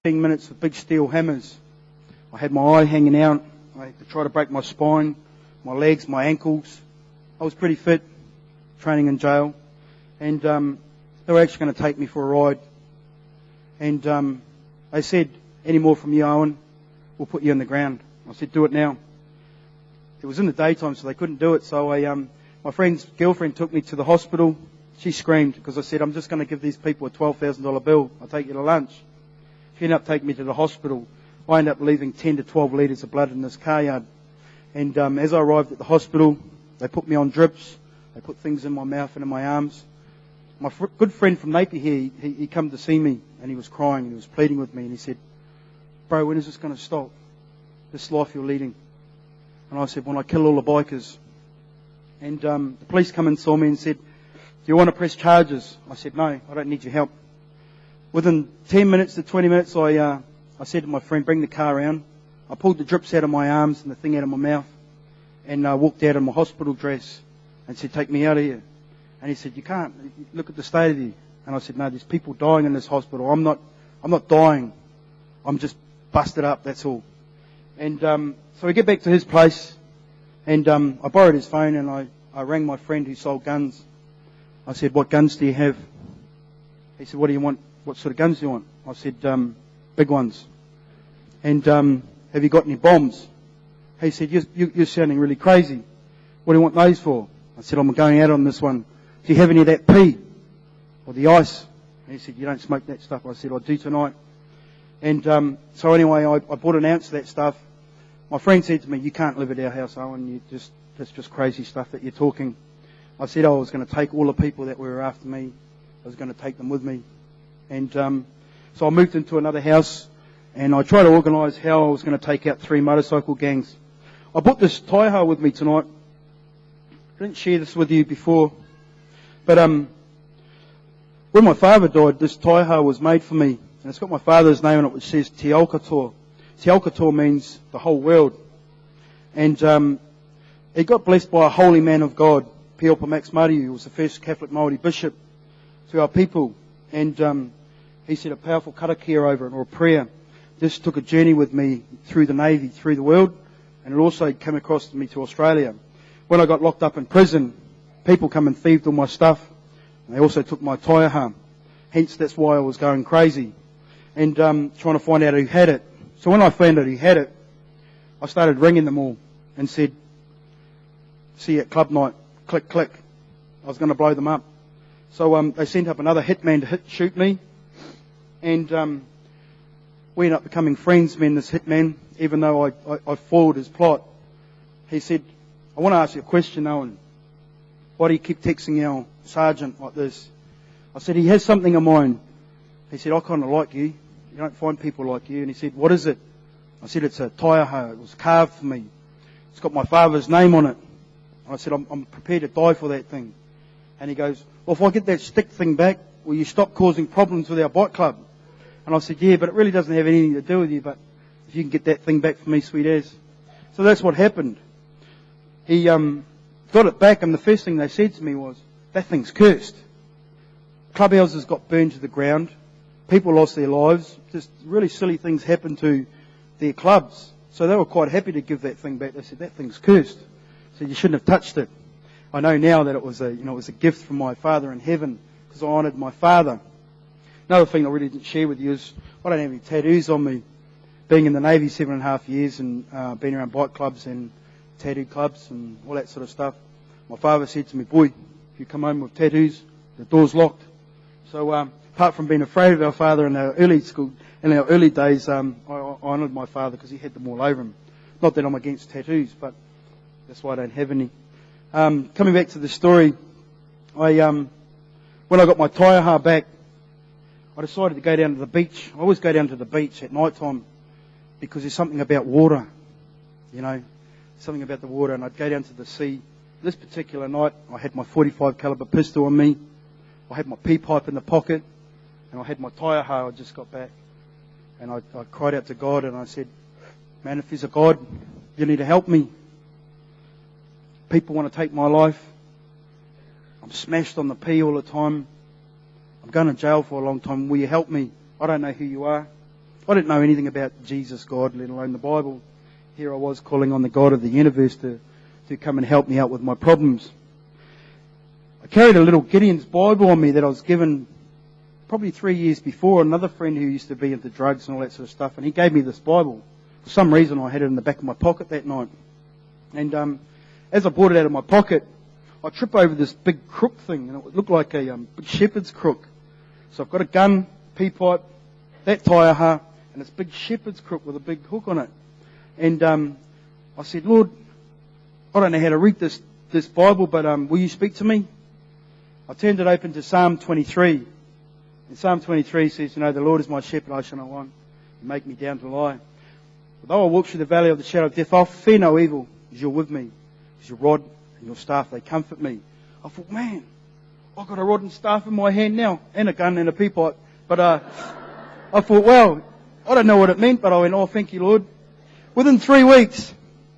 15 minutes with big steel hammers. I had my eye hanging out. I had to try to break my spine, my legs, my ankles. I was pretty fit, training in jail. And they were actually going to take me for a ride. And they said, any more from you, Owen, we'll put you in the ground. I said, do it now. It was in the daytime, so they couldn't do it. So my friend's girlfriend took me to the hospital. She screamed because I said, I'm just going to give these people a $12,000 bill. I'll take you to lunch. She ended up taking me to the hospital. I ended up leaving 10 to 12 litres of blood in this car yard. And as I arrived at the hospital, they put me on drips. They put things in my mouth and in my arms. My good friend from Napier here, he come to see me and he was crying and he was pleading with me and he said, bro, when is this going to stop? This life you're leading. And I said, when I kill all the bikers. And the police come and saw me and said, do you want to press charges? I said, no, I don't need your help. Within 10 minutes to 20 minutes, I said to my friend, bring the car around. I pulled the drips out of my arms and the thing out of my mouth. And I walked out in my hospital dress and said, take me out of here. And he said, you can't. Look at the state of you. And I said, no, there's people dying in this hospital. I'm not dying. I'm just busted up, that's all. And so we get back to his place. And I borrowed his phone and I rang my friend who sold guns. I said, what guns do you have? He said, what do you want? What sort of guns do you want? I said, big ones. And have you got any bombs? He said, you're sounding really crazy. What do you want those for? I said, I'm going out on this one. Do you have any of that pea? Or the ice? And he said, you don't smoke that stuff. I said, I do tonight. And so anyway, I bought an ounce of that stuff. My friend said to me, you can't live at our house, Owen. That's just crazy stuff that you're talking. I said I was going to take all the people that were after me. I was going to take them with me. And so I moved into another house and I tried to organise how I was going to take out 3 motorcycle gangs. I brought this taiha with me tonight. I didn't share this with you before. But when my father died, this taiha was made for me. And it's got my father's name on it, which says Te Ao Katoa. Te Ao Katoa means the whole world. And it got blessed by a holy man of God, Owen Pomana, who was the first Catholic Māori bishop to our people. And he said a powerful karakia over it, or a prayer. This took a journey with me through the Navy, through the world, and it also came across to me to Australia. When I got locked up in prison, people come and thieved all my stuff. They also took my taiaha. Hence, that's why I was going crazy. And trying to find out who had it. So when I found out who had it, I started ringing them all and said, see you at club night, click, click. I was going to blow them up. So they sent up another hitman to shoot me. And we ended up becoming friends, me and this hitman, even though I foiled his plot. He said, I want to ask you a question, Owen. Why do you keep texting our sergeant like this? I said, he has something in mind. He said, I kind of like you. You don't find people like you. And he said, what is it? I said, it's a taiaha. It was carved for me. It's got my father's name on it. I said, I'm prepared to die for that thing. And he goes, well, if I get that stick thing back, will you stop causing problems with our bike club? And I said, yeah, but it really doesn't have anything to do with you, but if you can get that thing back for me, sweet as. So that's what happened. He got it back, and the first thing they said to me was, that thing's cursed. Clubhouses got burned to the ground. People lost their lives. Just really silly things happened to their clubs. So they were quite happy to give that thing back. They said, that thing's cursed. So you shouldn't have touched it. I know now that it was a gift from my Father in heaven because I honoured my father. Another thing I really didn't share with you is I don't have any tattoos on me. Being in the Navy 7.5 years and being around bike clubs and tattoo clubs and all that sort of stuff, my father said to me, boy, if you come home with tattoos, the door's locked. So apart from being afraid of our father in our early days, I honoured my father because he had them all over him. Not that I'm against tattoos, but that's why I don't have any. Coming back to the story, when I got my taiaha back, I decided to go down to the beach. I always go down to the beach at night time because there's something about water, something about the water, and I'd go down to the sea. This particular night, I had my .45 caliber pistol on me. I had my pea pipe in the pocket, and I had my taiaha I just got back. And I cried out to God, and I said, man, if there's a God, you need to help me. People want to take my life. I'm smashed on the pea all the time. I'm going to jail for a long time. Will you help me? I don't know who you are. I didn't know anything about Jesus, God, let alone the Bible. Here I was calling on the God of the universe to come and help me out with my problems. I carried a little Gideon's Bible on me that I was given probably 3 years before, another friend who used to be into drugs and all that sort of stuff, and he gave me this Bible. For some reason I had it in the back of my pocket that night. And as I brought it out of my pocket, I trip over this big crook thing, and it looked like a big shepherd's crook. So I've got a gun, pea pipe, that taiaha, and this big shepherd's crook with a big hook on it. And I said, Lord, I don't know how to read this Bible, but will you speak to me? I turned it open to Psalm 23. And Psalm 23 says, the Lord is my shepherd, I shall not want. You make me down to lie. Though I walk through the valley of the shadow of death, I'll fear no evil, because you're with me. Because your rod and your staff, they comfort me. I thought, man, I've got a rod and staff in my hand now, and a gun and a pea pipe. But I thought, well, I don't know what it meant, but I went, oh, thank you, Lord. Within 3 weeks,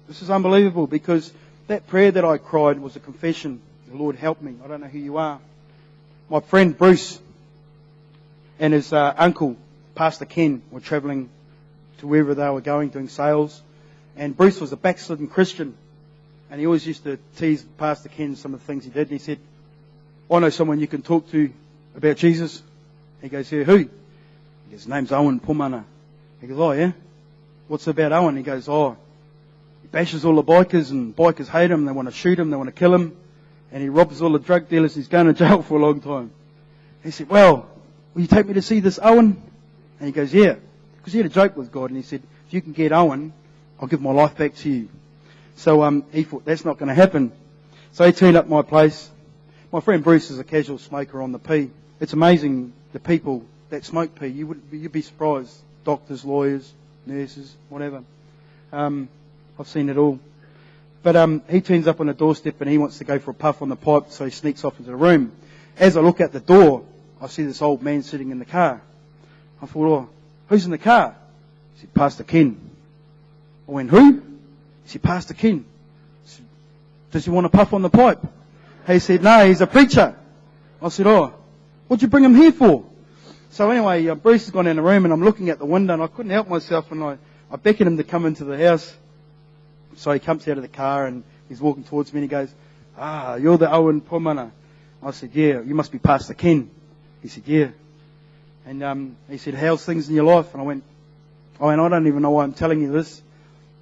this is unbelievable, because that prayer that I cried was a confession. The Lord help me. I don't know who you are. My friend Bruce and his uncle, Pastor Ken, were travelling to wherever they were going, doing sales. And Bruce was a backslidden Christian. And he always used to tease Pastor Ken some of the things he did. And he said, I know someone you can talk to about Jesus. He goes, yeah, who? He goes, his name's Owen Pomana. He goes, oh, yeah? What's about Owen? He goes, oh, he bashes all the bikers, and bikers hate him. They want to shoot him. They want to kill him. And he robs all the drug dealers. He's going to jail for a long time. He said, well, will you take me to see this Owen? And he goes, yeah. Because he had a joke with God. And he said, if you can get Owen, I'll give my life back to you. So he thought, that's not going to happen. So he turned up my place. My friend Bruce is a casual smoker on the P. It's amazing the people that smoke P. You'd be surprised. Doctors, lawyers, nurses, whatever. I've seen it all. But he turns up on the doorstep and he wants to go for a puff on the pipe, so he sneaks off into the room. As I look out the door, I see this old man sitting in the car. I thought, oh, who's in the car? He said, Pastor Ken. I went, who? He said, Pastor Ken. I said, does he want to puff on the pipe? He said, no, he's a preacher. I said, oh, what'd you bring him here for? So anyway, Bruce has gone in the room and I'm looking out the window and I couldn't help myself, and I beckoned him to come into the house. So he comes out of the car and he's walking towards me and he goes, you're the Owen Pomana. I said, yeah, you must be Pastor Ken. He said, yeah. And he said, how's things in your life? And I went, I don't even know why I'm telling you this.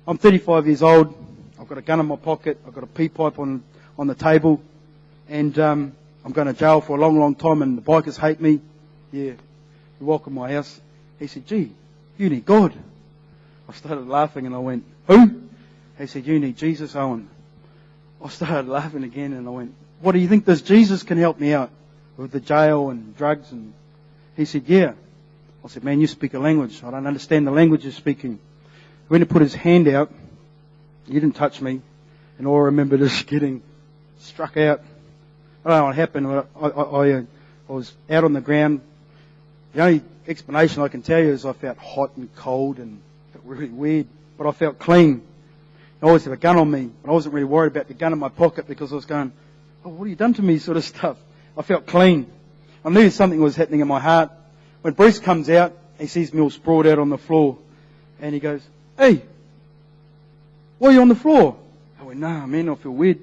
I'm 35 years old. I've got a gun in my pocket. I've got a pea pipe on the table. And I'm going to jail for a long, long time, and the bikers hate me. Yeah, you're welcome to my house. He said, gee, you need God. I started laughing and I went, who? He said, you need Jesus, Owen. I started laughing again and I went, what do you think this Jesus can help me out with the jail and drugs? And he said, yeah. I said, man, you speak a language. I don't understand the language you're speaking. When he put his hand out, he didn't touch me. And all I remember is getting struck out. I don't know what happened. I was out on the ground. The only explanation I can tell you is I felt hot and cold and felt really weird. But I felt clean. I always have a gun on me, but I wasn't really worried about the gun in my pocket because I was going, oh, what have you done to me, sort of stuff. I felt clean. I knew something was happening in my heart. When Bruce comes out, he sees me all sprawled out on the floor. And he goes, hey, why are you on the floor? I went, nah, man, I feel weird.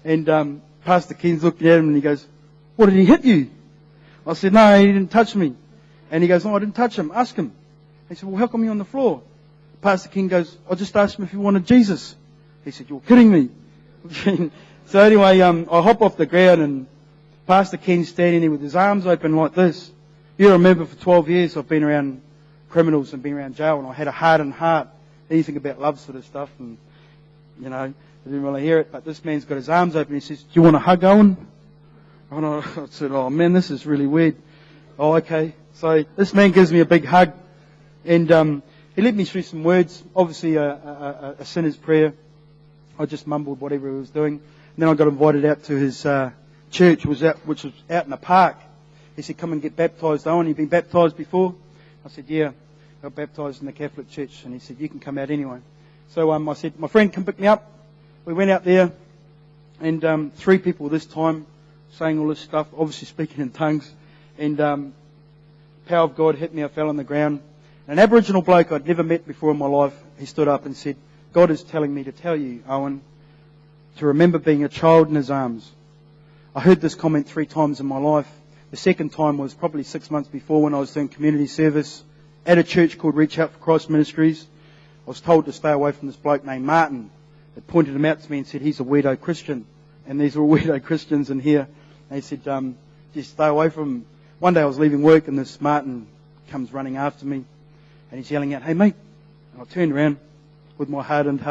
And Pastor Ken's looking at him and he goes, what, did he hit you? I said, no, he didn't touch me. And he goes, no, I didn't touch him. Ask him. He said, well, how come you're on the floor? Pastor King goes, I just asked him if he wanted Jesus. He said, you're kidding me. So anyway, I hop off the ground and Pastor Ken's standing there with his arms open like this. You remember for 12 years I've been around criminals and been around jail, and I had a hardened heart, anything about love sort of stuff, and I didn't really hear it, but this man's got his arms open. He says, do you want a hug, Owen? And I said, oh man, this is really weird. Oh, okay. So this man gives me a big hug, and he led me through some words, obviously a sinner's prayer. I just mumbled whatever he was doing. And then I got invited out to his church, which was out in a park. He said, come and get baptised, Owen. You've been baptised before? I said, yeah. I got baptised in the Catholic Church. And he said, you can come out anyway. So I said, my friend, come pick me up. We went out there, and 3 people this time saying all this stuff, obviously speaking in tongues. And power of God hit me. I fell on the ground. An Aboriginal bloke I'd never met before in my life, he stood up and said, God is telling me to tell you, Owen, to remember being a child in his arms. I heard this comment 3 times in my life. The second time was probably 6 months before when I was doing community service at a church called Reach Out for Christ Ministries. I was told to stay away from this bloke named Martin that pointed him out to me and said, he's a weirdo Christian. And these are all weirdo Christians in here. And he said, just stay away from him. One day I was leaving work and this Martin comes running after me and he's yelling out, hey mate. And I turned around with my hardened heart.